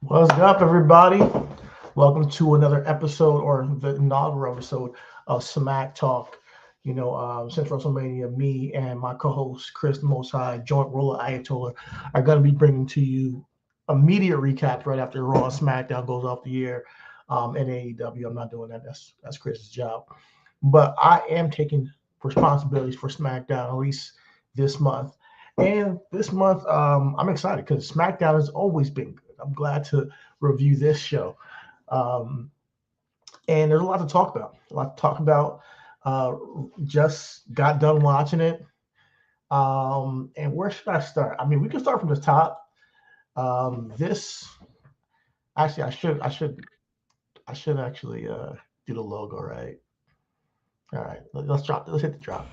What's up, everybody? Welcome to another episode or the inaugural episode of Smack Talk. Since WrestleMania, me and my co-host Chris the Most High, Joint Roller Ayatollah, are going to be bringing to you immediate recaps right after Raw and SmackDown goes off the air. In AEW, I'm not doing that. That's Chris's job, but I am taking responsibilities for SmackDown at least this month. And this month, I'm excited because SmackDown has always been good. I'm glad to review this show. Um, and there's a lot to talk about. A lot to talk about. Uh, just got done watching it. And where should I start? I mean, we can start from the top. This actually, I should actually do the logo right. All right, let's drop. Let's hit the drop.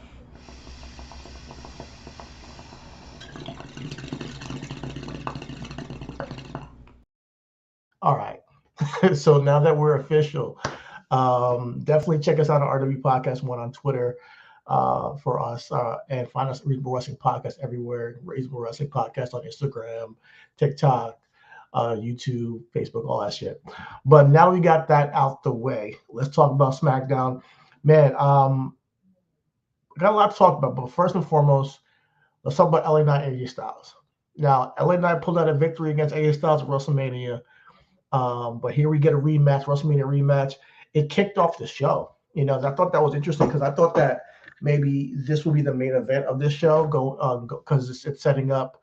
All right. So now that we're official, definitely check us out on RW Podcast One on Twitter for us and find us at Reasonable Wrestling Podcast everywhere. Reasonable Wrestling Podcast on Instagram, TikTok, YouTube, Facebook, all that shit. But now we got that out the way. Let's talk about SmackDown. Man, we got a lot to talk about, but first and foremost, let's talk about LA Knight and AJ Styles. Now, LA Knight pulled out a victory against AJ Styles at WrestleMania. But here we get a rematch, WrestleMania rematch. It kicked off the show. I thought that was interesting because I thought that maybe this will be the main event of this show, because it's setting up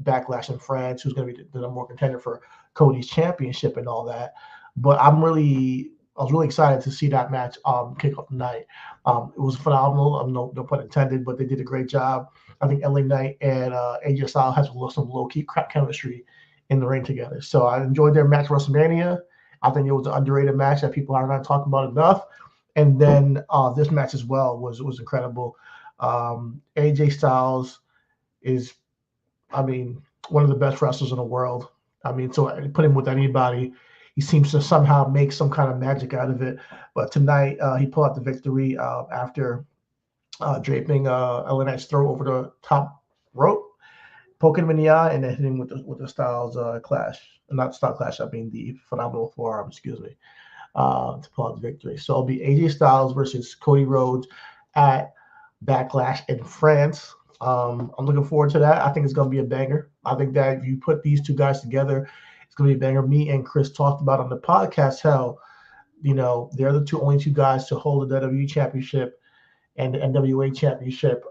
Backlash in France, who's going to be the number one contender for Cody's championship and all that. But I was really excited to see that match kick off the night. It was phenomenal. No pun intended, but they did a great job. I think LA Knight and AJ Styles has some low key chemistry in the ring together. So I enjoyed their match WrestleMania. I think it was an underrated match that people are not talking about enough. And then this match as well was incredible. AJ Styles is, I mean, one of the best wrestlers in the world. I mean, so put him with anybody, he seems to somehow make some kind of magic out of it. But tonight he pulled out the victory after draping LA Knight's throw over the top rope, poking him in the eye, and then hitting him with the Styles clash. Not Styles clash, I mean the phenomenal forearm, excuse me, to pull out the victory. So it'll be AJ Styles versus Cody Rhodes at Backlash in France. I'm looking forward to that. I think it's going to be a banger. I think that if you put these two guys together, it's going to be a banger. Me and Chris talked about on the podcast how, they're the only two guys to hold the WWE Championship and the NWA Championship.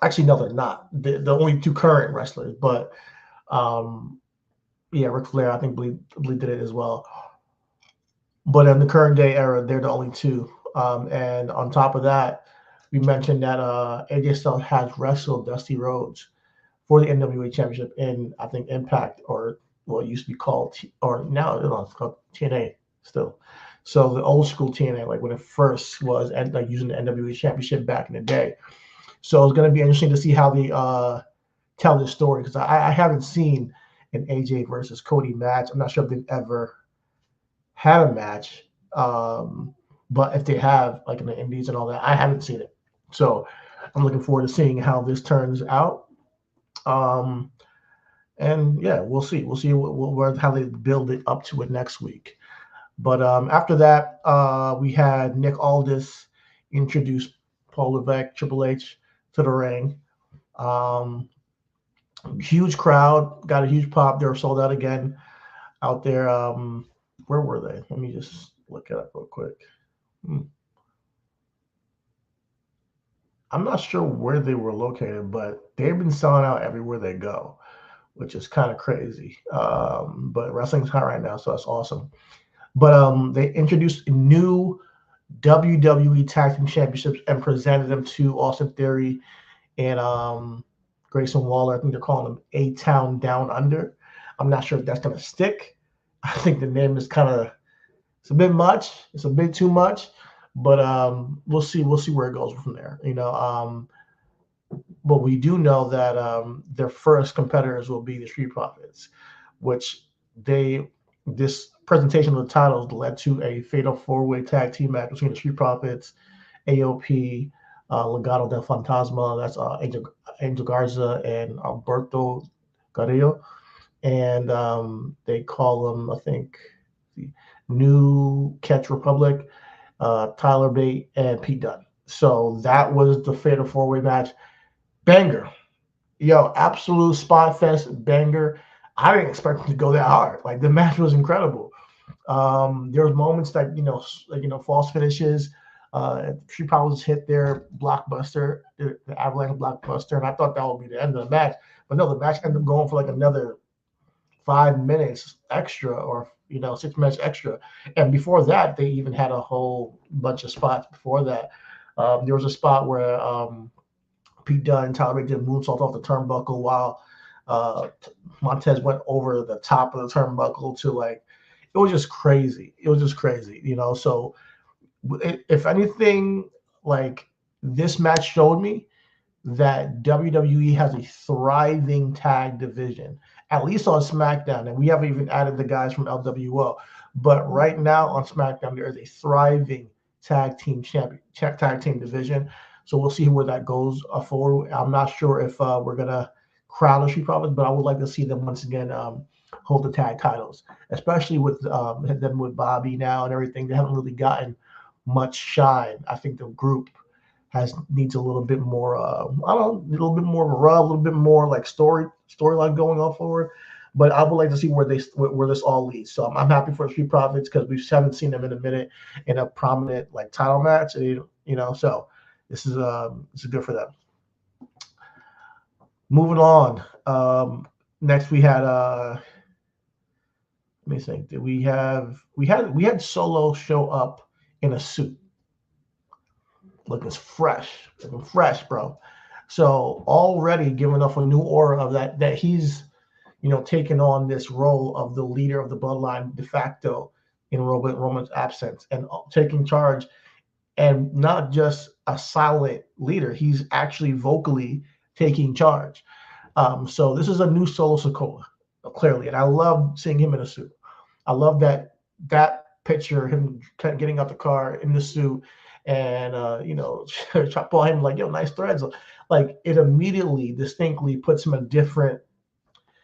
Actually, no, they're not. The only two current wrestlers, but yeah, Ric Flair, I think, believe did it as well. But in the current day era, they're the only two. And on top of that, we mentioned that AJ Styles has wrestled Dusty Rhodes for the NWA Championship in, I think, Impact, or what used to be called, or now it's called TNA still. So the old school TNA, like when it first was, and like using the NWA Championship back in the day. So it's going to be interesting to see how they tell this story, because I haven't seen an AJ versus Cody match. I'm not sure if they've ever had a match, but if they have, like in the Indies and all that, I haven't seen it. So I'm looking forward to seeing how this turns out. Um, and yeah, we'll see. We'll see how they build it up to it next week. But after that, we had Nick Aldis introduce Paul Levesque, Triple H, to the ring. Um, Huge crowd, got a huge pop. They were sold out again out there. Where were they? Let me just look it up real quick. I'm not sure where they were located, but they've been selling out everywhere they go, which is kind of crazy. But wrestling's hot right now, so that's awesome. But they introduced new WWE Tag Team Championships and presented them to Austin Theory and Grayson Waller. I think they're calling them A-Town Down Under. I'm not sure if that's going to stick. I think the name is it's a bit much. It's a bit too much, but we'll see. We'll see where it goes from there. But we do know that their first competitors will be the Street Profits, which this presentation of the titles led to a fatal four-way tag team match between the Street Profits, AOP, Legado del Fantasma, that's Angel Garza and Alberto Carrillo. and they call them, I think, the New Catch Republic, Tyler Bate, and Pete Dunne. So that was the fatal four-way match. Banger. Yo, absolute spot fest banger. I didn't expect it to go that hard. Like the match was incredible. There was moments that like false finishes. She probably hit their blockbuster, the Avalanche blockbuster, and I thought that would be the end of the match. But no, the match ended up going for like another 5 minutes extra, or 6 minutes extra. And before that, they even had a whole bunch of spots before that. There was a spot where Pete Dunne and Tyler Bate did moonsault off the turnbuckle while uh, Montez went over the top of the turnbuckle to like it was just crazy. It was just crazy, So if anything, like this match showed me that WWE has a thriving tag division, at least on SmackDown, and we haven't even added the guys from LWO. But right now on SmackDown, there is a thriving tag team division. So we'll see where that goes forward. I'm not sure if we're gonna crown the Street Profits, but I would like to see them once again hold the tag titles, especially with them with Bobby now and everything. They haven't really gotten much shine. I think the group needs a little bit more I don't know, a little bit more of a rub, a little bit more like storyline going on forward. But I would like to see where this all leads. So I'm happy for the Street Profits because we haven't seen them in a minute in a prominent like title match. So this is good for them. Moving on. Next we had let me think. Did we had Solo show up in a suit, looking fresh, bro. So already giving off a new aura of that he's taking on this role of the leader of the bloodline de facto in Roman's absence and taking charge, and not just a silent leader. He's actually vocally taking charge. So this is a new Solo Sikoa, clearly, and I love seeing him in a suit. I love that picture, him kind of getting out the car in the suit, and Paul Heyman like, yo, nice threads. Like it immediately, distinctly puts him in different.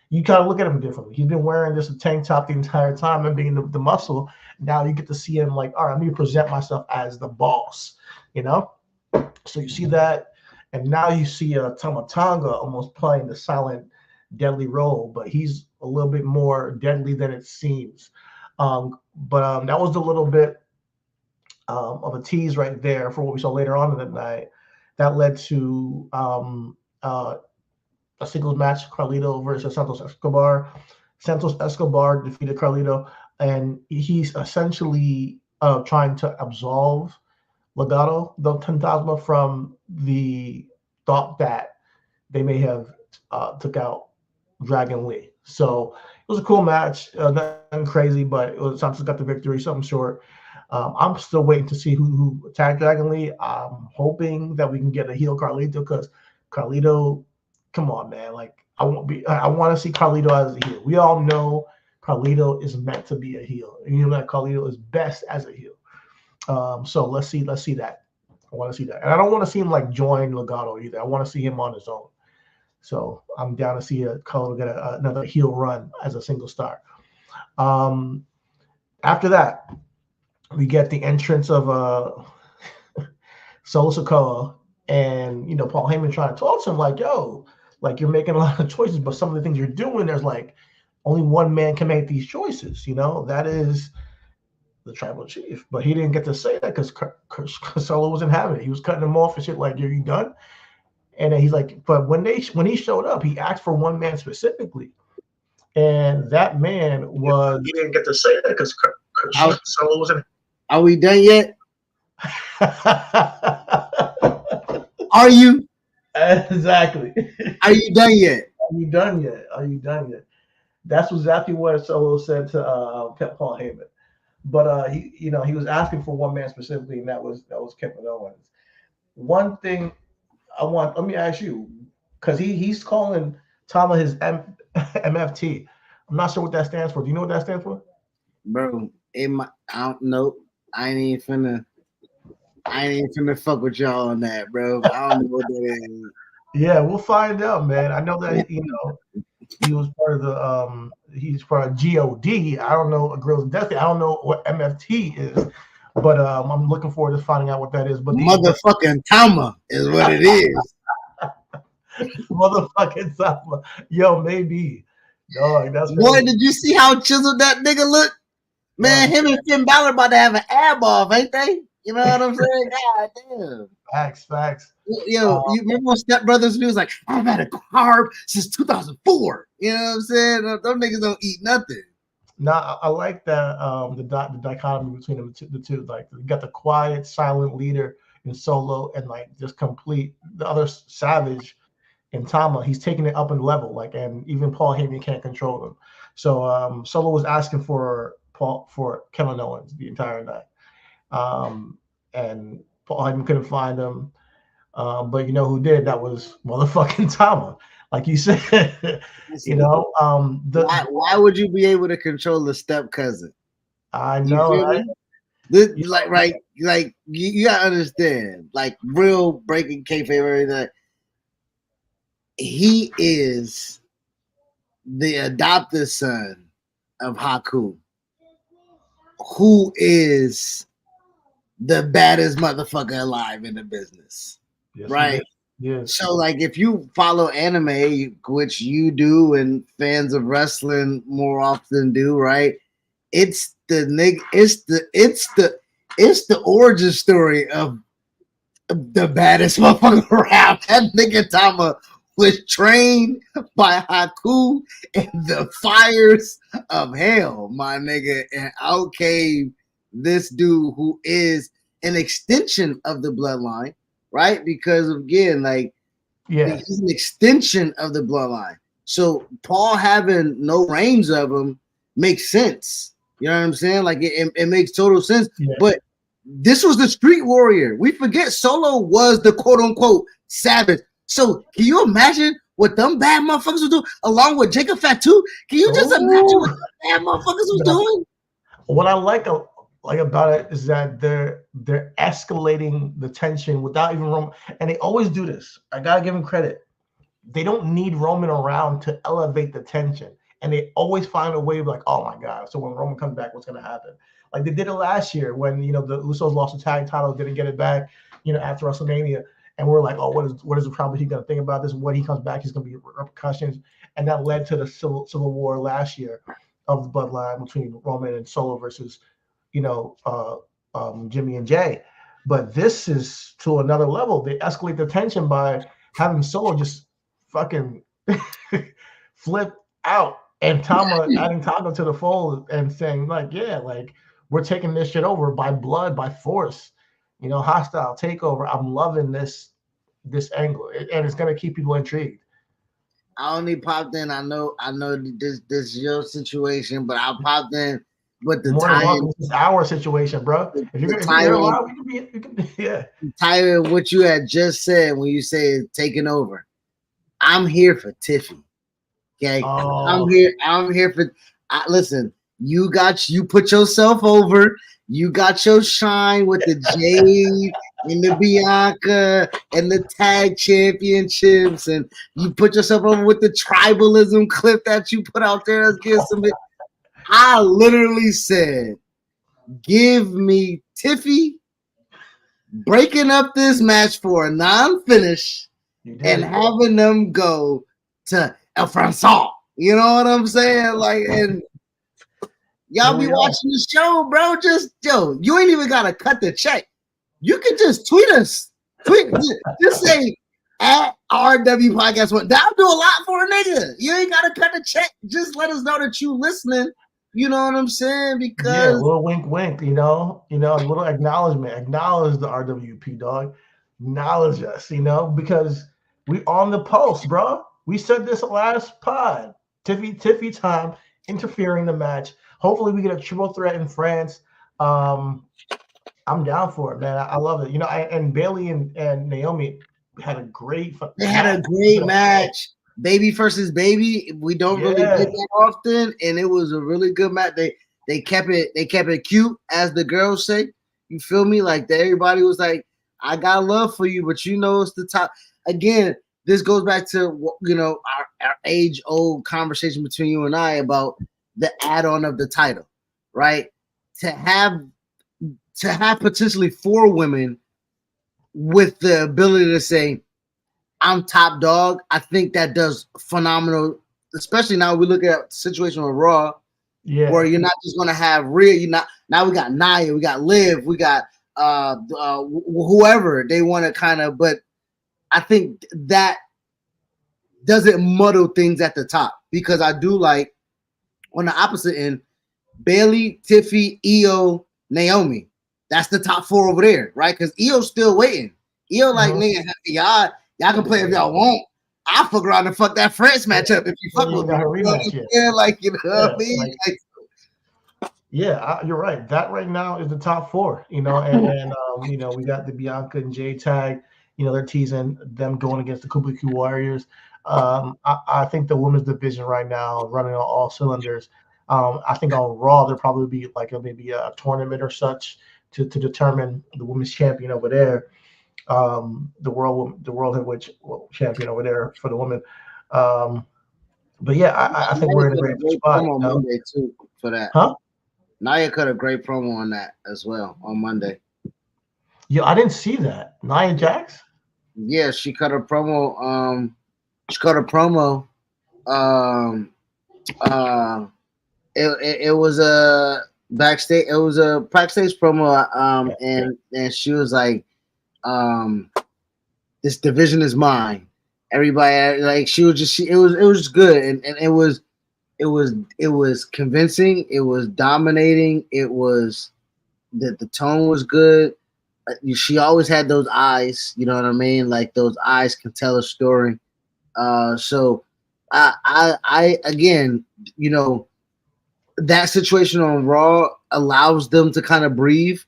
You kind of look at him differently. He's been wearing just a tank top the entire time and being the muscle. Now you get to see him like, all right, let me present myself as the boss. So you see that, and now you see Tama Tonga almost playing the silent, deadly role, but he's a little bit more deadly than it seems. But that was a little bit of a tease right there for what we saw later on in the night. That led to a singles match, Carlito versus Santos Escobar. Santos Escobar defeated Carlito, and he's essentially trying to absolve Legado del Fantasma from the thought that they may have took out Dragon Lee. So it was a cool match, nothing crazy, but Santos got the victory, something short. I'm still waiting to see who attacked Dragon Lee. I'm hoping that we can get a heel Carlito, because Carlito, come on, man. Like I want to see Carlito as a heel. We all know Carlito is meant to be a heel, and that Carlito is best as a heel. So let's see that. I want to see that, and I don't want to see him like join Legado either. I want to see him on his own. So I'm down to see Carlito get another heel run as a single star. After that, we get the entrance of Solo Sikoa, and Paul Heyman trying to talk to him like, yo, like you're making a lot of choices, but some of the things you're doing, there's like only one man can make these choices. That is the tribal chief. But he didn't get to say that because Solo wasn't having it. He was cutting him off and shit like, are you done? And then he's like, but when he showed up, he asked for one man specifically, and that man was. He didn't get to say that because Solo wasn't. Are we done yet? Are you? Exactly. Are you done yet? Are you done yet? Are you done yet? That's exactly what Solo said to Paul Heyman. But he was asking for one man specifically, and that was Kevin Owens. One thing let me ask you, because he's calling Tama his MFT. I'm not sure what that stands for. Do you know what that stands for? Bro, I don't know. I ain't even finna fuck with y'all on that, bro. I don't know what that is. Yeah, we'll find out, man. I know that He was part of the he's part of God. I don't know a Girls Destiny. I don't know what MFT is, but I'm looking forward to finding out what that is. But Motherfucking Tama is what it is. motherfucking Sapa. Yo, maybe. Dog, that's Boy, crazy. did you see how chiseled that nigga look? Man, Yo, him and Finn Balor about to have an ab off, ain't they? You know what I'm saying? God damn. facts. Yo, you remember when Step Brothers was like, I've had a carb since 2004. You know what I'm saying? Those niggas don't eat nothing. Now I like that the dichotomy between the two. Like you got the quiet, silent leader in Solo, and like just complete the other savage in Tama. He's taking it up in level. Like, and even Paul Heyman can't control him. So Solo was asking for Kevin Owens the entire night, and Paul Heyman couldn't find him. But you know who did? That was motherfucking Tama. Like you said, you know, why would you be able to control the step cousin? I You know, feel right? me? This, like, right, like you gotta understand, like real breaking kayfabe, everything. He is the adopted son of Haku, who is the baddest motherfucker alive in the business, Yes, right? Yes. So, like, if you follow anime, which you do, and fans of wrestling more often do, right? It's the origin story of the baddest motherfucker around. That nigga Tama was trained by Haku in the fires of hell, my nigga, and outcame this dude who is an extension of the bloodline, right? Because again, like, he's an extension of the bloodline. So Paul having no reigns of him makes sense. You know what I'm saying? Like it makes total sense. Yeah. But this was the street warrior. We forget Solo was the quote unquote savage. So can you imagine what them bad motherfuckers was doing along with Jacob Fatu? Can you just imagine what the bad motherfuckers was doing? What I like about it is that they're escalating the tension without even Roman, and they always do this. I gotta give them credit. They don't need Roman around to elevate the tension, and they always find a way of like, oh my god. So when Roman comes back, what's gonna happen? Like they did it last year when the Usos lost the tag title, didn't get it back, after WrestleMania, and we're like, oh, what is the problem? He's gonna think about this. When he comes back, he's gonna be repercussions, and that led to the civil war last year of the bloodline between Roman and Solo versus Jimmy and Jay. But this is to another level. They escalate the tension by having Solo just fucking flip out and adding Tama to the fold and saying like, yeah, like we're taking this shit over by blood, by force, hostile takeover. I'm loving this angle, and it's gonna keep people intrigued. I only popped in. I know this is your situation, but I popped in with the tie-in. This is our situation, bro. If you're alive, we can be, yeah. Tie in what you had just said when you say taking over. I'm here for Tiffy. Okay, I'm here for. Listen, you put yourself over. You got your shine with the Jade and the Bianca and the tag championships, and you put yourself over with the tribalism clip that you put out there. Let's get some. I literally said, "Give me Tiffy breaking up this match for a non-finish and having them go to El Francois." You know what I'm saying? Like, and y'all be watching the show, bro. You ain't even gotta cut the check. You can just tweet us. Just say at RW Podcast One. That'll do a lot for a nigga. You ain't gotta cut the check. Just let us know that you listening. You know what I'm saying? Because a little wink, wink. A little acknowledgement. Acknowledge the RWP dog. Acknowledge us. Because we on the pulse, bro. We said this last pod. Tiffy time interfering the match. Hopefully we get a triple threat in France. I'm down for it, man. I love it. And Bailey and Naomi had a great. They had a great match. Baby versus baby. We don't really get that often, and it was a really good match. They kept it cute, as the girls say. You feel me? Like everybody was like, "I got love for you," but it's the top. Again, this goes back to our age-old conversation between you and I about the add-on of the title, right? To have potentially 4 women with the ability to say, I'm top dog, I think that does phenomenal, especially now we look at the situation with Raw, where you're not just going to have now we got Nia, we got Liv, we got whoever they want to kind of, but I think that doesn't muddle things at the top, because I do like on the opposite end, Bayley, Tiffy, Io, Naomi. That's the top 4 over there, right? Because Io's still waiting. Io like, nigga, y'all can play if y'all want. I'll fuck around and fuck that France matchup if you fuck with me. Like, you know what I mean? You're right. That right now is the top 4, and we got the Bianca and Jay tag. They're teasing them going against the Kabuki Warriors. I think the women's division right now running on all cylinders. I think on Raw there'll probably be like maybe a tournament or such to determine the women's champion over there, the world heavyweight champion over there for the women. But yeah, I think we're in a great spot. On Monday too for that. Huh? Nia cut a great promo on that as well on Monday. Yeah, I didn't see that. Nia Jax? Yeah, she cut a promo. It was a backstage. It was a backstage promo. And she was like, "This division is mine." Everybody like she was just. It was good, and it was convincing. It was dominating. It was the tone was good. She always had those eyes. You know what I mean? Like those eyes can tell a story. So I again, that situation on Raw allows them to kind of breathe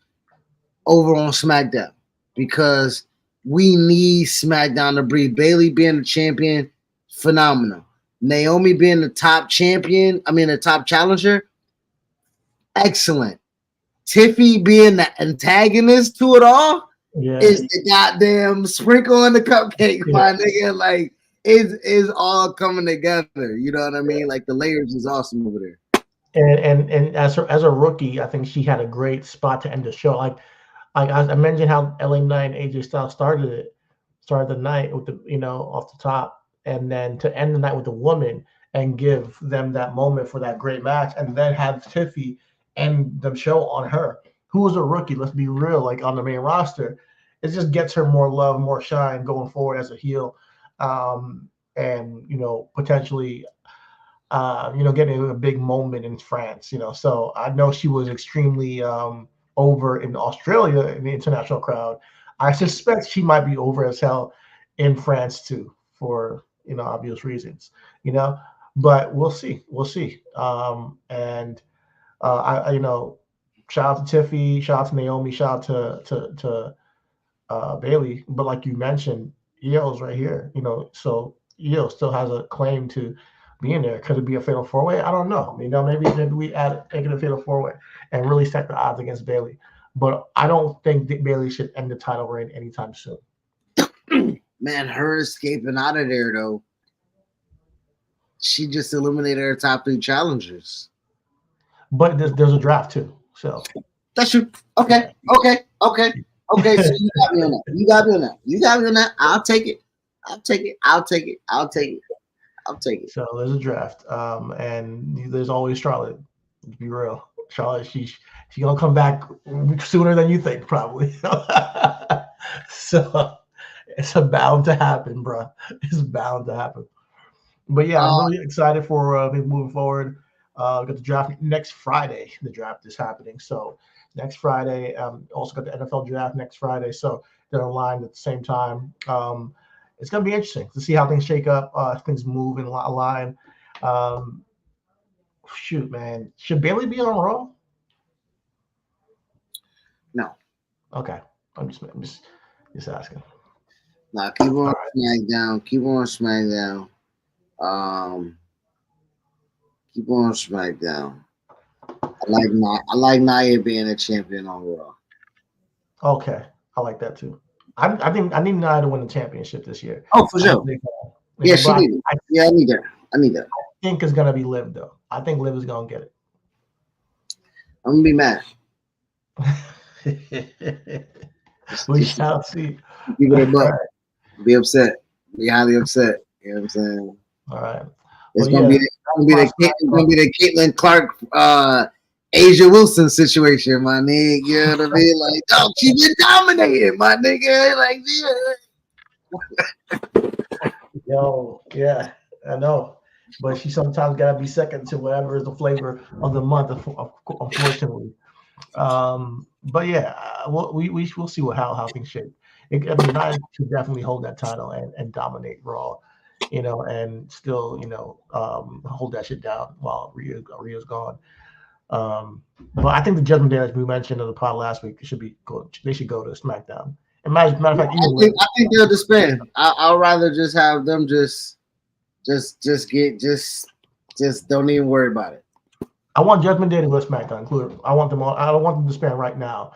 over on SmackDown, because we need SmackDown to breathe. Bayley being the champion, phenomenal. Naomi being the top champion, the top challenger, excellent. Tiffy being the antagonist to it all is the goddamn sprinkle on the cupcake, my nigga. Like, is all coming together. You know what I mean? Like, the layers is awesome over there. And as a rookie, I think she had a great spot to end the show. Like I mentioned how LA Knight and AJ Styles started the night with the off the top, and then to end the night with the woman and give them that moment for that great match, and then have Tiffy end the show on her, who was a rookie. Let's be real, like on the main roster, it just gets her more love, more shine going forward as a heel, and potentially. Getting a big moment in France, So I know she was extremely over in Australia in the international crowd. I suspect she might be over as hell in France too, for obvious reasons, But we'll see. And shout out to Tiffy, shout out to Naomi, shout out to Bayley. But like you mentioned, Io's right here, So Io still has a claim to being there. Could it be a fatal 4-way? I don't know. Maybe we make it a fatal 4-way and really set the odds against Bayley. But I don't think Bayley should end the title reign anytime soon. Man, her escaping out of there though, she just eliminated her top 3 challengers. But there's a draft too, so that's true. Okay. So you got me on that. I'll take it. So there's a draft, and there's always Charlotte. To be real, Charlotte, she's gonna come back sooner than you think, probably. So it's bound to happen, bro. It's bound to happen. But yeah, I'm really excited for moving forward. We got the draft next Friday. The draft is happening, so next Friday. Also got the NFL draft next Friday, so they're aligned at the same time. It's going to be interesting to see how things shake up, things move in line. Shoot, man. Should Bayley be on Raw? No. Okay. I'm just asking. Nah, keep on SmackDown. Keep on SmackDown. Keep on SmackDown. I like Nia being a champion on Raw. Okay. I like that too. I think I need Nia to win the championship this year. Oh, for sure. Yeah, she needs it. Yeah, I need that. I need that. I think it's gonna be Liv though. I think Liv is gonna get it. I'm gonna be mad. We shall see. Keep it a buck. Be upset. Be highly upset. You know what I'm saying? All right. It's gonna be the Caitlin Clark, Asia Wilson situation, my nigga. You know what I mean? Like, oh, she been dominated, my nigga. Like, yeah. Yo, yeah, I know. But she sometimes gotta be second to whatever is the flavor of the month, unfortunately. But yeah, we'll see how things shape. I mean, Nia should definitely hold that title and dominate Raw, and still, hold that shit down while Rhea's gone. But I think the Judgment Day, as we mentioned in the pod last week, they should go to SmackDown. And matter of fact, I think they'll disband. I'll rather just have them just don't even worry about it. I want Judgment Day to go to SmackDown. I want them all. I don't want them to disband right now.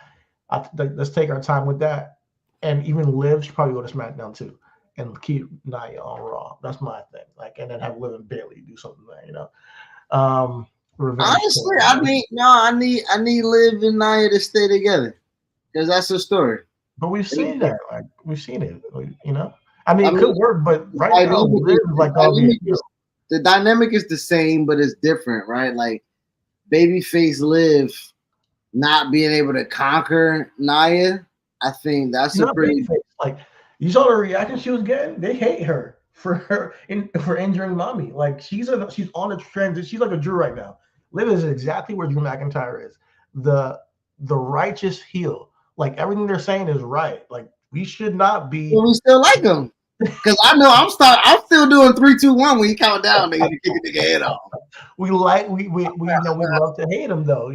Let's take our time with that. And even Liv should probably go to SmackDown too, and keep Nia on Raw. That's my thing. And then have Liv and Bayley do something there. Honestly, I need Liv and Nia to stay together because that's a story. But we've seen that. We've seen it. I mean, it could work, but right now, Liv is the dynamic is the same, but it's different, right? Like babyface Liv not being able to conquer Nia. I think that's a pretty like you saw the reaction she was getting. They hate her for injuring mommy. Like she's on a trend. She's like a Drew right now. Liv is exactly where Drew McIntyre is. The righteous heel. Like everything they're saying is right. Like we should not be. Well, we still like them because I know I'm still doing 3, 2, 1 when you count down. They kick the nigga head off. We love to hate him though.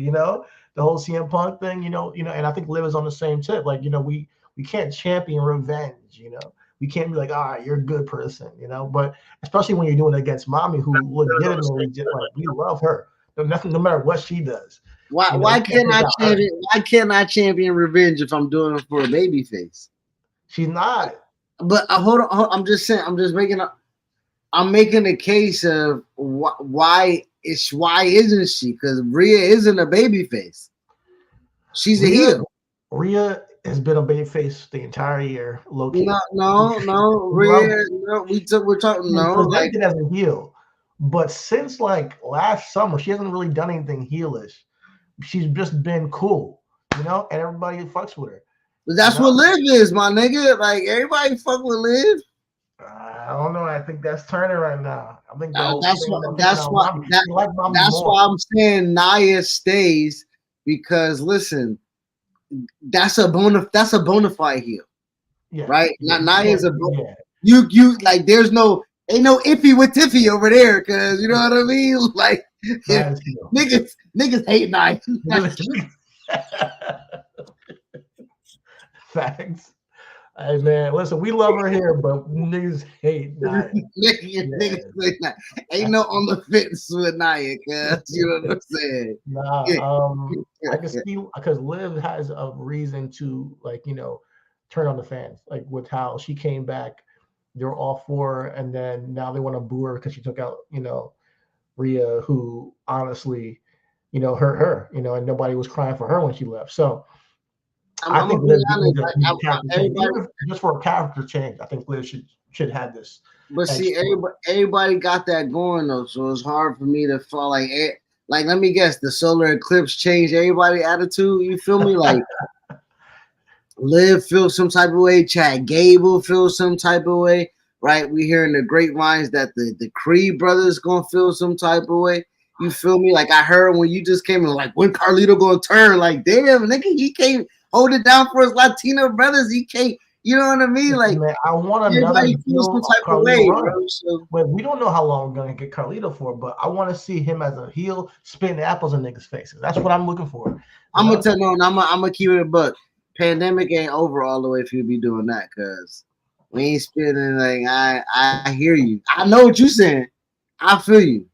The whole CM Punk thing, and I think Liv is on the same tip. Like, we can't champion revenge, We can't be like, you're a good person, But especially when you're doing it against mommy, who legitimately we love her. No matter what she does. Why can't I champion revenge if I'm doing it for a babyface? She's not. But hold on, I'm just saying. I'm making a case of why isn't she? Because Rhea isn't a babyface. She's a heel. Rhea has been a babyface the entire year. Low-key. No, Rhea. We're talking presented as a heel, but since last summer, she hasn't really done anything heelish. She's just been cool, and everybody fucks with her. But that's what Liv is, my nigga. Like everybody fuck with Liv. I don't know. I think that's turning right now. I think that's why I'm saying Nia stays because listen, that's a bona fide heel, right? Nia is you like. There's ain't no iffy with Tiffy over there because you know what I mean. Like niggas hate Nia. Facts. Hey man, listen, we love her here, but niggas hate Nia. Niggas ain't no on the fence with Nia, cuz you know what I'm saying. I can see because Liv has a reason to turn on the fans, with how she came back. They were all for her, and then now they want to boo her because she took out, Rhea, who honestly, hurt her, and nobody was crying for her when she left. So I think Liv just for a character change. I think Liv should have this. But see, everybody got that going though, so it's hard for me to fall like let me guess, the solar eclipse changed everybody's attitude. You feel me? Like Liv feels some type of way, Chad Gable feels some type of way, right? We hearing the grapevines that the Creed brothers gonna feel some type of way. You feel me? Like I heard when you just came in, like when Carlito gonna turn, like damn nigga, he can't hold it down for his Latino brothers. He can't, you know what I mean? Like man, I want another some type of way, bro. So, well, we don't know how long we're gonna get Carlito for, but I want to see him as a heel spitting apples in niggas' faces. That's what I'm looking for. I'm gonna keep it a buck. Pandemic ain't over all the way if you be doing that, cause we ain't spitting I hear you. I know what you saying. I feel you.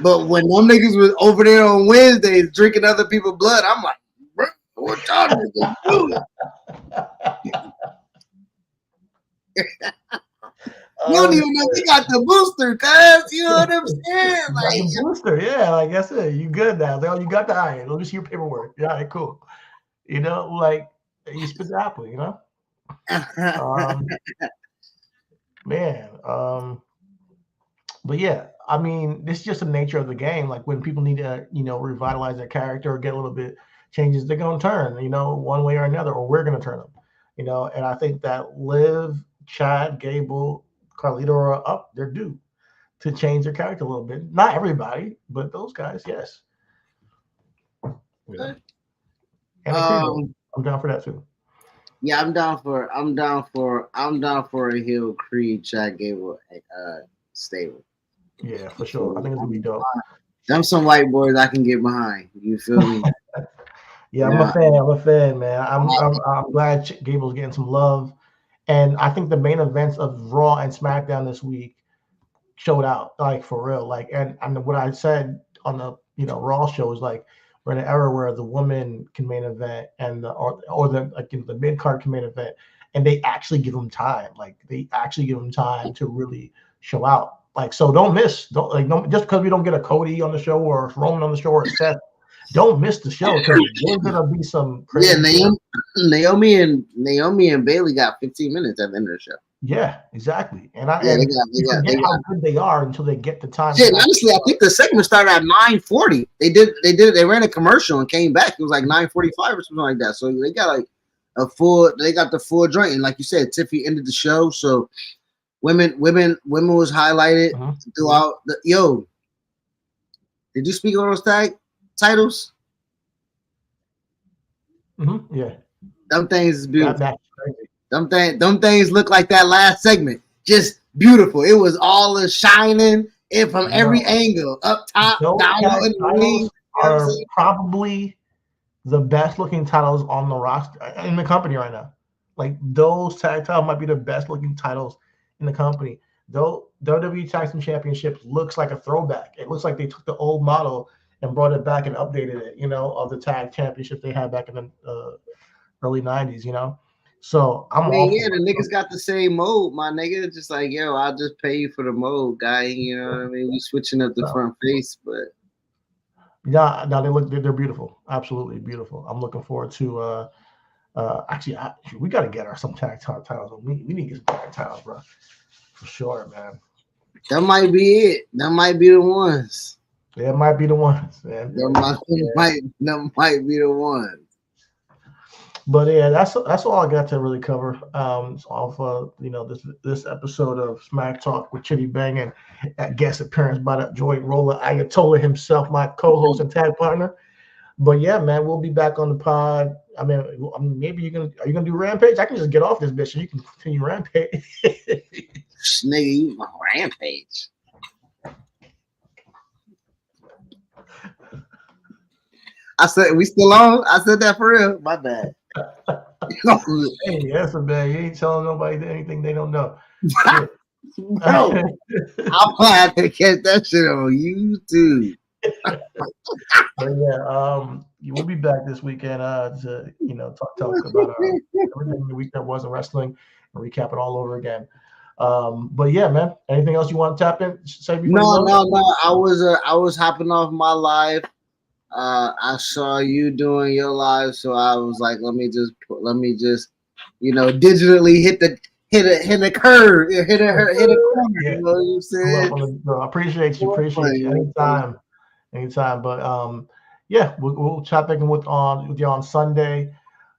But when them niggas was over there on Wednesdays drinking other people's blood, I'm like, bro, what y'all niggas doing? You don't even know you got the booster, cuz. You know what I'm saying? Like the booster, yeah. Like that's it. You good now? You got the iron. Let me see your paperwork. Yeah, all right, cool. You know, like you spit the apple. You know, man. But yeah, I mean, this is just the nature of the game. Like when people need to, revitalize their character or get a little bit changes, they're gonna turn, one way or another, or we're gonna turn them, And I think that Liv, Chad, Gable, Carlito are up. They're due to change their character a little bit. Not everybody, but those guys, yes. Yeah. And I'm down for that too. Yeah, I'm down for a heel Creed Chad Gable stable. Yeah, for sure. I think it's gonna be dope. Them some white boys I can get behind. You feel me? Yeah, I'm a fan, man. I'm glad Gable's getting some love, and I think the main events of Raw and SmackDown this week showed out, like for real. Like, and what I said on the Raw show is like we're in an era where the woman can main event and the mid card can main event, and they actually give them time. Like they actually give them time to really show out. Like, so don't miss. Don't just because we don't get a Cody on the show or Roman on the show or Seth. Don't miss the show because there's gonna be some crazy. Yeah, Naomi and Bailey got 15 minutes at the end of the show. Yeah, exactly. And they forget how good they are until they get the time. Shit, honestly, I think the segment started at 9:40. They ran a commercial and came back. It was like 9:45 or something like that. So they got like the full joint. And like you said, Tiffy ended the show. So women was highlighted throughout the Did you speak on those tag titles? Yeah. Them things is beautiful. Them things look like that last segment. Just beautiful. It was all the shining and from every angle, up top, down in the ring. Are probably the best looking titles on the roster in the company right now. Like those tag titles might be the best looking titles in the company. Though WWE Tag Team Championship looks like a throwback. It looks like they took the old model and brought it back and updated it, of the tag championship they had back in the early 90s, So the niggas got the same mode, my nigga. Just like, I'll just pay you for the mode, guy. You know what I mean? We switching up the front face, but yeah, no, they're beautiful, absolutely beautiful. I'm looking forward to actually we got to get some tag titles. We need to get some tag titles, bro, for sure, man. That might be it. That might be the ones. That might be the ones, man. That might be the ones. But yeah, that's all I got to really cover. It's off this episode of Smack Talk with Chidi Bang and guest appearance by the joint roller Ayatollah himself, my co-host and tag partner. But yeah, man, we'll be back on the pod. I mean, maybe are you gonna do Rampage? I can just get off this bitch and you can continue Rampage. Nigga, you my Rampage. I said we still on. I said that for real. My bad. Hey, that's a bad. You ain't telling nobody anything they don't know. Bro, I'm gonna have to catch that shit on YouTube. But yeah, we'll be back this weekend to talk about everything the week that wasn't wrestling and recap it all over again. But yeah, man. Anything else you want to tap in? Say no. I was hopping off my live. I saw you doing your live, so I was like, let me just digitally hit a curve, hit a corner. Yeah. You know what I'm saying? I appreciate you. Anytime. But yeah, we'll chat back in with you on Sunday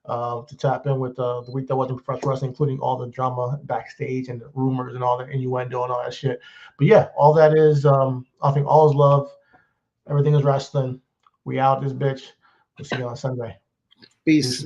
to tap in with the week that wasn't professional wrestling, including all the drama backstage and the rumors and all the innuendo and all that shit. But yeah, all that is I think all is love. Everything is wrestling. We out this bitch. We'll see you on Sunday. Peace.